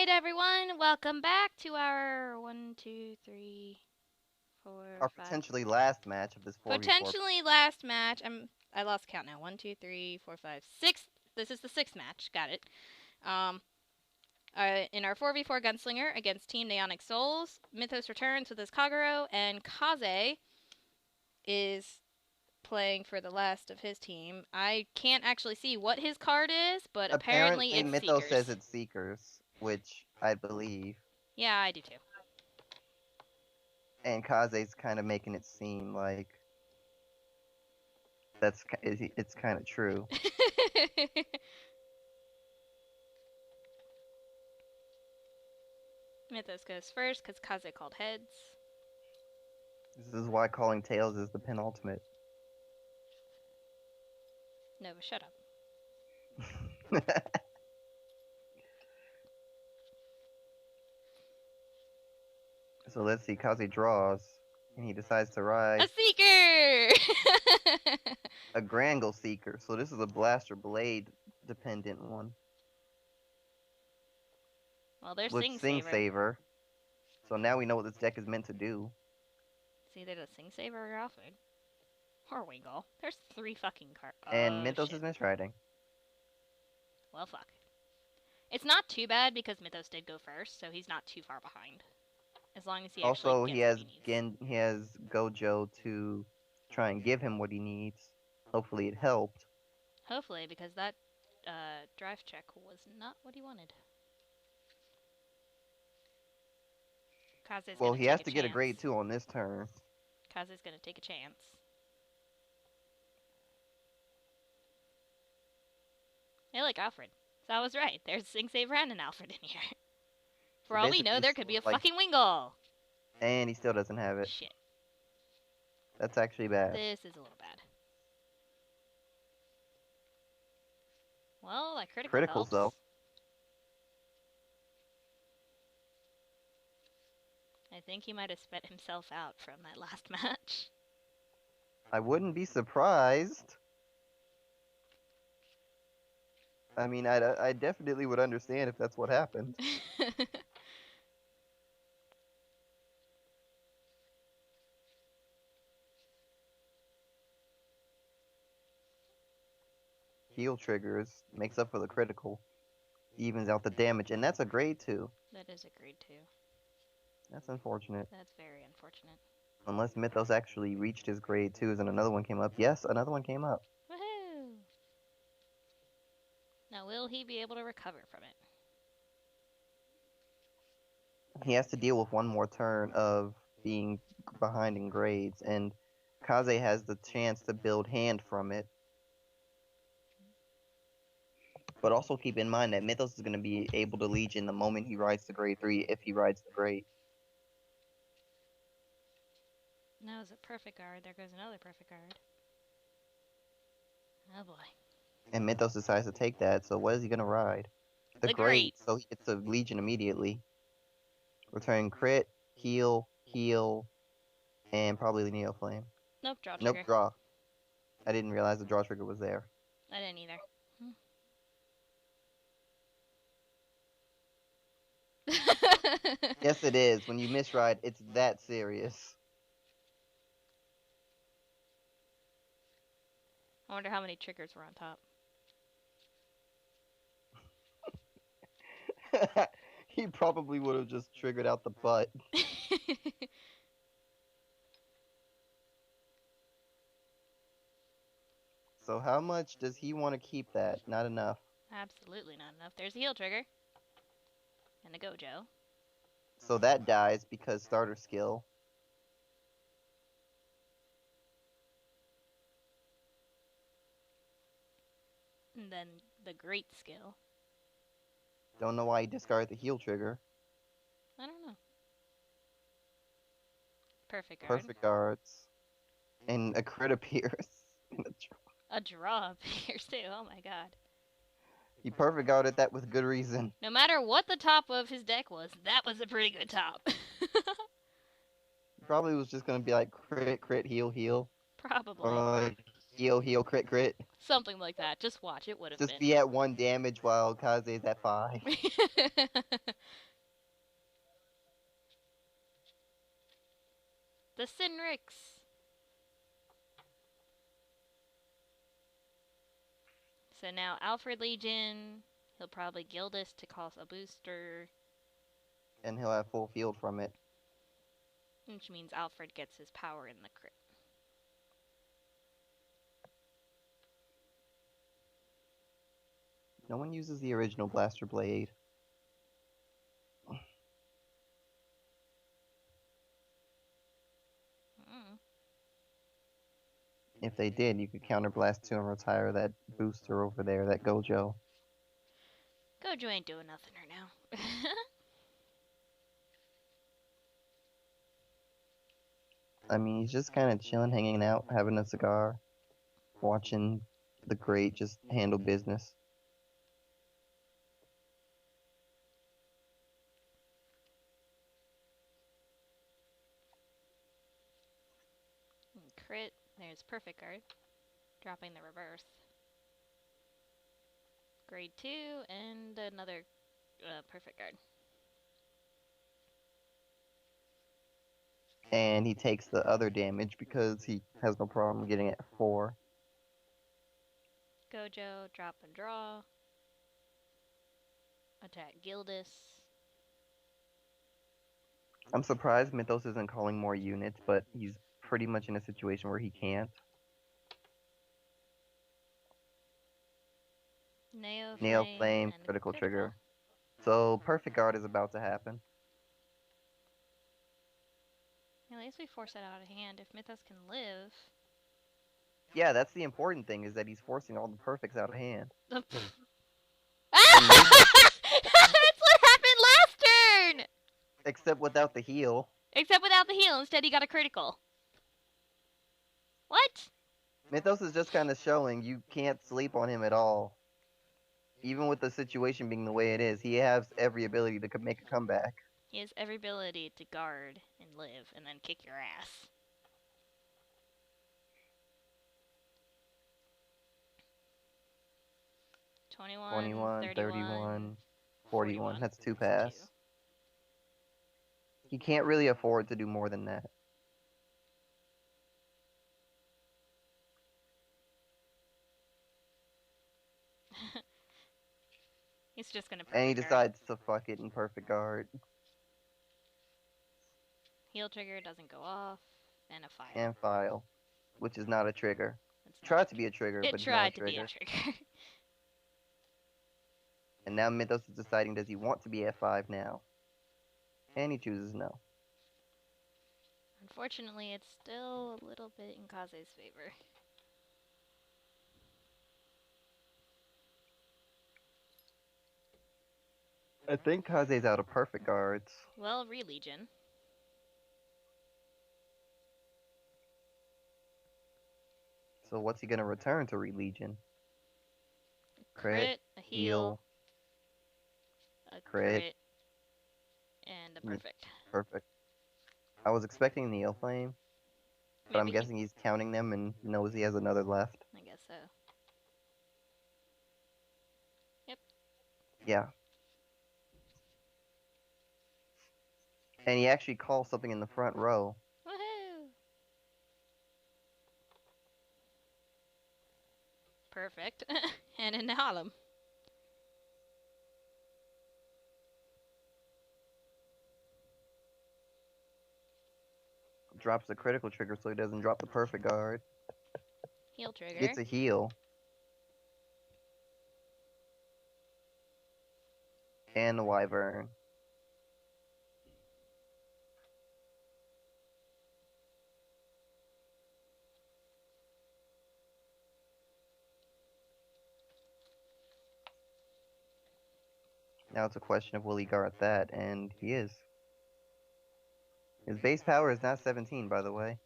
Alright, everyone, welcome back to our 1, 2, 3, 4, Our 5. potentially last match of this 4v4. Potentially last match. I lost count now. 1, 2, 3, 4, 5, 6. This is the 6th match. Got it. In our 4v4 Gunslinger against Team Neonic Souls, Mythos returns with his Kagero, and Kaze is playing for the last of his team. I can't actually see what his card is, but apparently it's Mythos Seekers. says it's Seekers, which I believe. Yeah, I do too. And Kaze's kind of making it seem like it's kind of true. Mythos goes first because Kaze called heads. This is why calling tails is the penultimate. Nova, shut up. So let's see, Kaze draws, and he decides to ride A Seeker! a Grangle Seeker. So this is a Blaster Blade dependent one. Well, there's with Sing Saver. So now we know what this deck is meant to do. It's either the Sing Saver or Alfred. Or Wingle. There's 3 fucking cards. And Mythos is misriding. Well, fuck. It's not too bad because Mythos did go first, so he's not too far behind. As long as he also actually he has he has Gojo to try and give him what he needs. Hopefully it helped. Hopefully, because that drive check was not what he wanted. Kaze's well, he has to get a grade 2 on this turn. Kaze's gonna take a chance. Hey, like Alfred. So I was right. There's Sing Saver and an Alfred in here. For all we know, there could be a fucking Wingle. And he still doesn't have it. Shit. That's actually bad. This is a little bad. Well, that criticals helps. Though. I think he might have spent himself out from that last match. I wouldn't be surprised. I mean, I definitely would understand if that's what happened. Heal triggers, makes up for the critical, evens out the damage, and that's a grade 2. That is a grade 2. That's unfortunate. That's very unfortunate. Unless Mythos actually reached his grade 2s and another one came up. Yes, another one came up. Woohoo! Now, will he be able to recover from it? He has to deal with one more turn of being behind in grades, and Kaze has the chance to build hand from it. But also keep in mind that Mythos is going to be able to Legion the moment he rides the grade 3, if he rides the grade. No, it's a perfect guard. There goes another perfect guard. Oh boy. And Mythos decides to take that, so what is he going to ride? The great. So he gets a Legion immediately. Return crit, heal, and probably the Neo Flame. Nope, draw trigger. Nope, draw. I didn't realize the draw trigger was there. I didn't either. Yes, it is. When you misride, it's that serious. I wonder how many triggers were on top. He probably would have just triggered out the butt. So how much does he want to keep that? Not enough. Absolutely not enough. There's the heal trigger. And the Gojo. So that dies because starter skill. And then the great skill. Don't know why he discarded the heal trigger. I don't know. Perfect guard. Perfect guards. And a crit appears. A draw appears too. Oh my god. He perfect guarded that with good reason. No matter what the top of his deck was, that was a pretty good top. Probably was just going to be like crit, heal. Probably. Heal, crit, crit. Something like that. Just watch. It would have Just been. be at 1 damage while Kaze's at 5. The Sinrix. So now Alfred Legion. He'll probably guild us to cause a booster. And he'll have full field from it. Which means Alfred gets his power in the crit. No one uses the original Blaster Blade. If they did, you could counterblast 2 and retire that booster over there, that Gojo. Gojo ain't doing nothing right now. I mean, he's just kind of chilling, hanging out, having a cigar, watching the great just handle business. Crit. There's perfect guard. Dropping the reverse. Grade 2 and another perfect guard. And he takes the other damage because he has no problem getting it at 4. Gojo, drop and draw. Attack Gildas. I'm surprised Mythos isn't calling more units, but he's pretty much in a situation where he can't. Neo Flame, critical trigger. So perfect guard is about to happen. At least we force it out of hand. If Mythos can live. Yeah, that's the important thing, is that he's forcing all the perfects out of hand. That's what happened last turn! Except without the heal. Except without the heal. Instead, he got a critical. What? Mythos is just kind of showing you can't sleep on him at all. Even with the situation being the way it is, he has every ability to make a comeback. He has every ability to guard and live and then kick your ass. Twenty-one, 31, 41. That's 2 pass. He can't really afford to do more than that. He's just gonna and he decides to fuck it in perfect guard. Heal trigger doesn't go off. And a file. And file. Which is not a trigger. It tried to be a trigger, but it's not a trigger. And now Mythos is deciding, does he want to be at 5 now? And he chooses no. Unfortunately, it's still a little bit in Kaze's favor. I think Kaze's out of perfect guards. Well, Re-Legion. So what's he gonna return to Re-Legion? Crit, a heal, a crit, and a perfect. Perfect. I was expecting Neo Flame, but I'm guessing he's counting them and knows he has another left. I guess so. Yep. Yeah. And he actually calls something in the front row. Woohoo! Perfect. And in the Harlem. Drops the critical trigger so he doesn't drop the perfect guard. Heal trigger. Gets a heal. And the Wyvern. Now it's a question of will he guard that, and he is. His base power is not 17, by the way.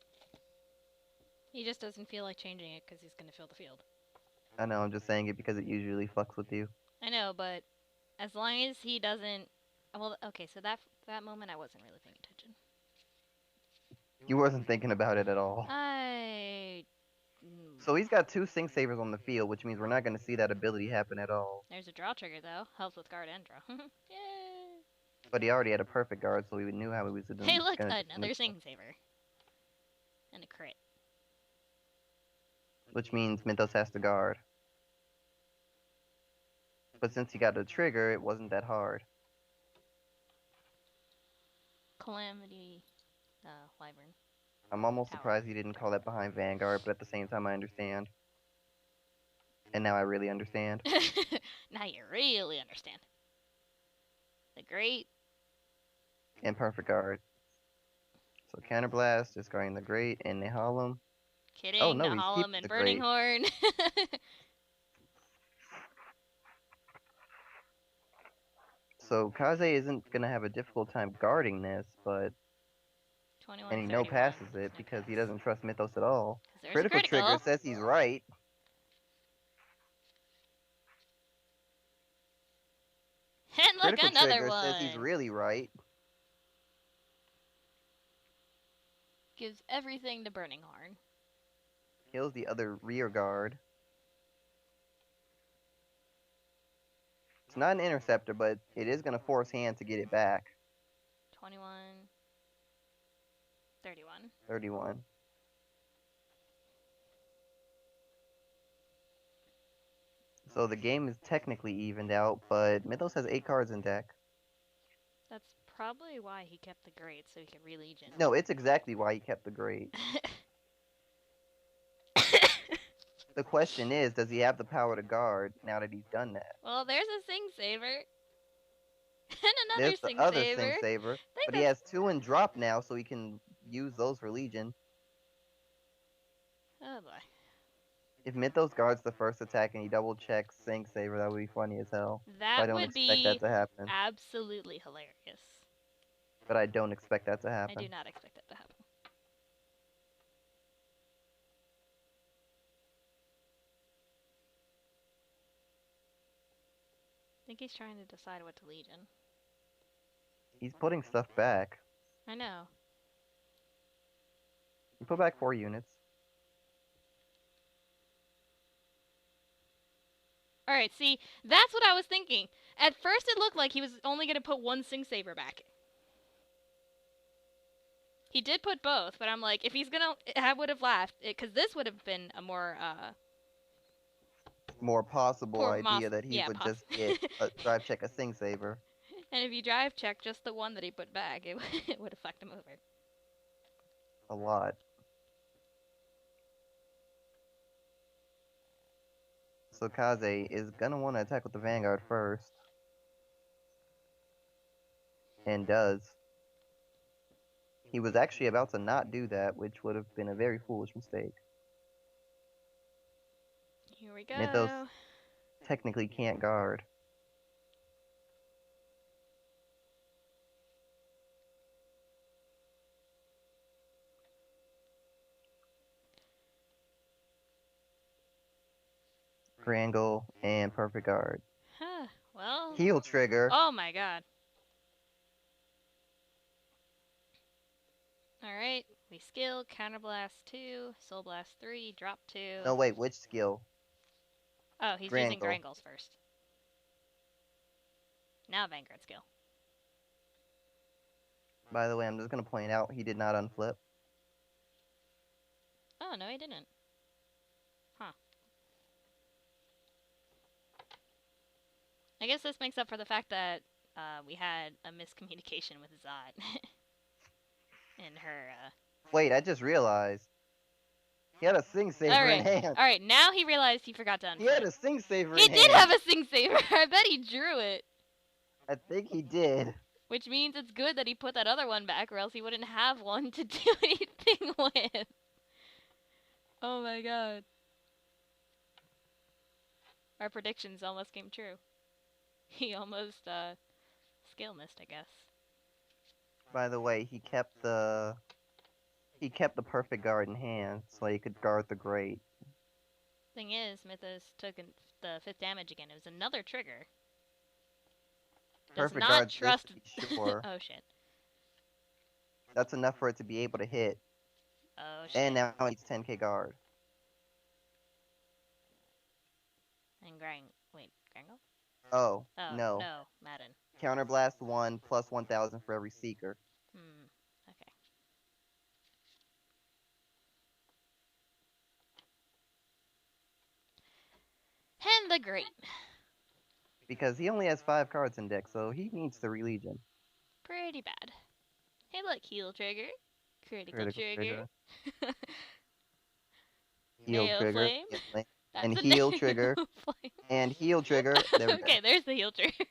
He just doesn't feel like changing it because he's going to fill the field. I know, I'm just saying it because it usually fucks with you. I know, but as long as he doesn't... Well, okay, so that moment I wasn't really paying attention. You wasn't thinking about it at all. I So he's got 2 Sync Savers on the field, which means we're not going to see that ability happen at all. There's a draw trigger, though. Helps with guard and draw. Yay! But he already had a perfect guard, so we knew how he was going to Hey, look! Another Sync Saver. And a crit. Which means Mythos has to guard. But since he got a trigger, it wasn't that hard. Calamity. Wyvern. I'm almost surprised he didn't call that behind Vanguard, but at the same time I understand. And now I really understand. Now you really understand. The great. And perfect guard. So Counterblast, discarding the great, and Nehalem. Kidding, oh, no, Nehalem and Burning Horn. So Kaze isn't going to have a difficult time guarding this, but... 21, and he 31. no-passes it because he doesn't trust Mythos at all. Critical trigger says he's right. And look, Critical another trigger one. says he's really right. Gives everything to Burning Horn. Kills the other rear guard. It's not an interceptor, but it is going to force hand to get it back. 21. 31. 31. So the game is technically evened out, but Mythos has 8 cards in deck. That's probably why he kept the great, so he could re-legion. No, it's exactly why he kept the great. The question is, does he have the power to guard now that he's done that? Well, there's a Sync Saver. And another There's Sync the other Saver. Sync Saver. But he has 2 in drop now, so he can use those for Legion. Oh boy. If Mythos guards the first attack and he double checks Sync Saver, that would be funny as hell. That would be that to happen. Absolutely hilarious. But I don't expect that to happen. I do not expect that to happen. I think he's trying to decide what to Legion. He's putting stuff back. I know. You put back 4 units. Alright, see, that's what I was thinking. At first it looked like he was only going to put 1 Sync Saver back. He did put both, but I'm like, if he's going to... I would have laughed, because this would have been a more possible idea that he would just get a drive check a Sync Saver. And if you drive check just the one that he put back, it would have fucked him over. A lot. So Kaze is gonna want to attack with the Vanguard first. And does. He was actually about to not do that, which would have been a very foolish mistake. Here we go. Mythos technically can't guard. Grangle and perfect guard. Well. Heal trigger. Oh my god. Alright, we skill, Counterblast 2, Soul Blast 3, drop 2. No, wait, which skill? Oh, he's using Grangles first. Now Vanguard skill. By the way, I'm just going to point out he did not unflip. Oh, no, he didn't. Huh. I guess this makes up for the fact that we had a miscommunication with Zod. In her, Wait, I just realized. He had a Sync Saver in hand. Alright, now he realized he forgot to unflip. He had a Sync Saver in hand. He did have a Sync Saver! I bet he drew it. I think he did. Which means it's good that he put that other one back, or else he wouldn't have one to do anything with. Oh my god. Our predictions almost came true. He almost, skill missed, I guess. By the way, he kept the perfect guard in hand, so he could guard the great. Thing is, Mythos took the 5th damage again. It was another trigger. Does Perfect not guard trust. Sure. Oh shit. That's enough for it to be able to hit. Oh shit. And now it's 10k guard. And wait, Grangle? Oh, Oh, no. no, Madden. Counterblast 1 plus 1,000 for every Seeker. Okay. And the Great. Because he only has 5 cards in deck, so he needs to re-Legion. Pretty bad. Hey, look, heal trigger. Critical trigger. Heal Neo trigger. Flame. That's And a heal Neo trigger. Flame. And heal trigger. There we go. Okay, there's the heal trigger.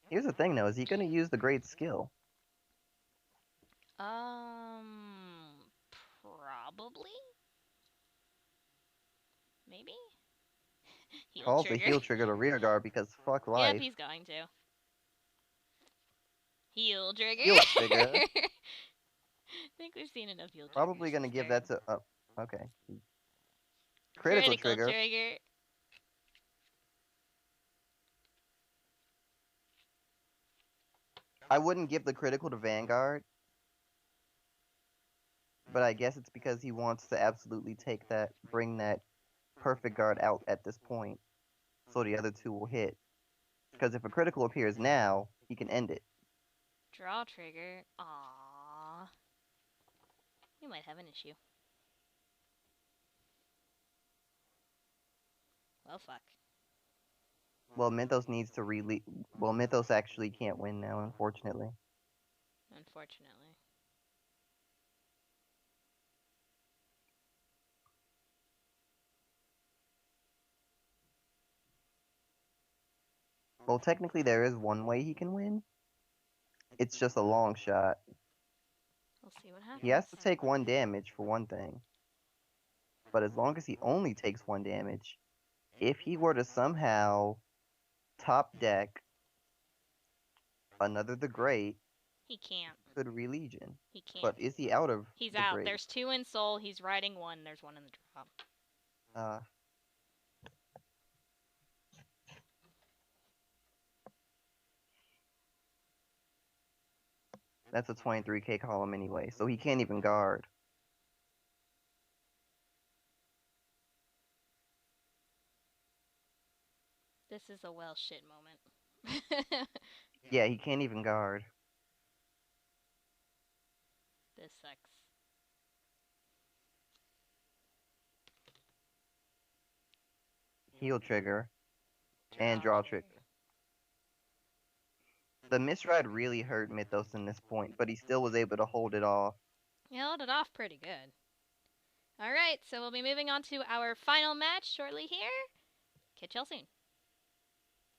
Here's the thing, though. Is he going to use the great skill? Probably? Maybe? Heal Calls trigger. the heal trigger to rear guard because fuck life. Yep, he's going to. Heal trigger. Heal trigger. I think we've seen enough heal triggers. Probably going to give that to... okay. Critical trigger. I wouldn't give the critical to Vanguard. But I guess it's because he wants to absolutely bring that perfect guard out at this point. So the other two will hit. Because if a critical appears now, he can end it. Draw trigger. Aww. You might have an issue. Well, fuck. Well, Mythos needs to Well, Mythos actually can't win now, unfortunately. Unfortunately. Well, technically there is one way he can win. It's just a long shot. We'll see what happens. He has to take 1 damage for one thing. But as long as he only takes 1 damage, if he were to somehow top deck another the Great, he can't. Could re-Legion. He can't. But is he out of He's the out. Great? There's 2 in Soul. He's riding 1. There's 1 in the drop. That's a 23k column anyway, so he can't even guard. This is a well shit moment. Yeah, he can't even guard. This sucks. Heal trigger. And draw trigger. The misride really hurt Mythos in this point, but he still was able to hold it off. He held it off pretty good. Alright, so we'll be moving on to our final match shortly here. Catch y'all soon.